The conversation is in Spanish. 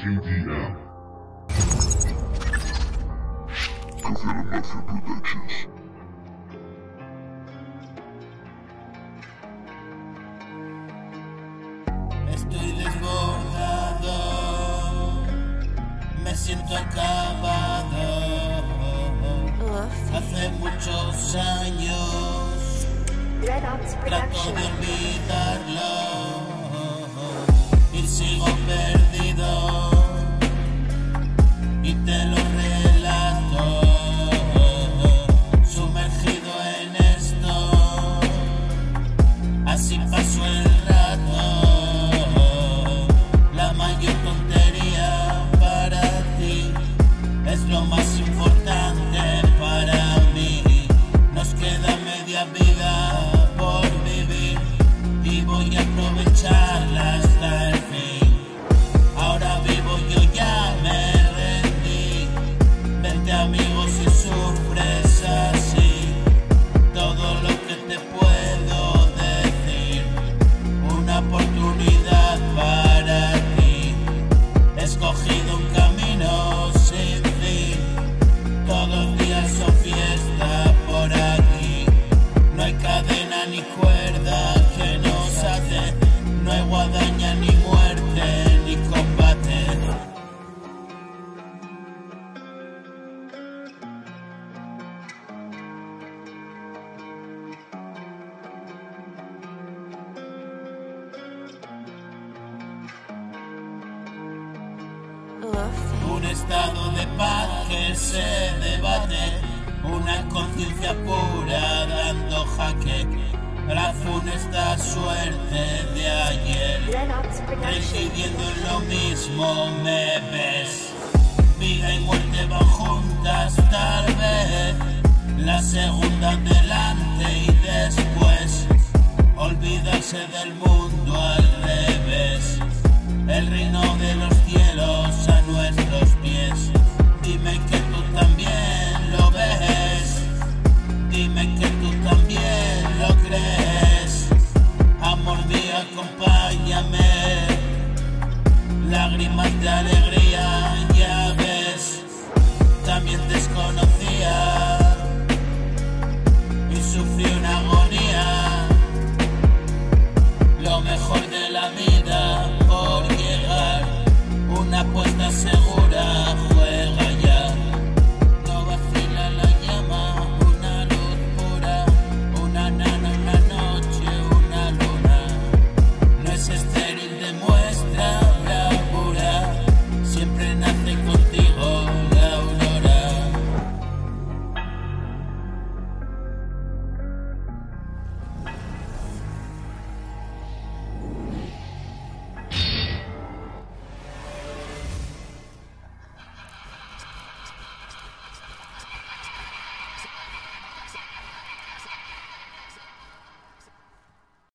QDM. Coconut Mafia Productions. Estoy desbordado, me siento acabado. Hace muchos años trato de olvidarlo y sigo perdido y te lo relato, sumergido en esto, así pasó el rato. La mayor tontería para ti es lo más importante para mí. Nos queda media vida por vivir y voy a aprovecharla hasta el fin. Ahora vivo, yo ya me rendí. Vente amigos si sufres así. Todo lo que te puedo decir, una oportunidad para ti. He escogido un camino sin fin. Todos los días son fiesta por aquí. No hay cadena ni cuerda que nos ate. No hay guadaña ni muerte ni combate. Un estado de paz que se debate, una conciencia pura dando jaque. La funesta suerte de ayer, reincidiendo en lo mismo me ves. Vida y muerte van juntas tal vez, la segunda delante y después. Olvidarse del mundo al revés, el reino de los cielos a nuestros pies. Dime que tú también lo ves, dime que tú también lo crees. Amor mío, acompáñame, lágrimas de alegría, ya ves. También desconocía y sufrí una agonía. Lo mejor de la vida por llegar, una apuesta segura.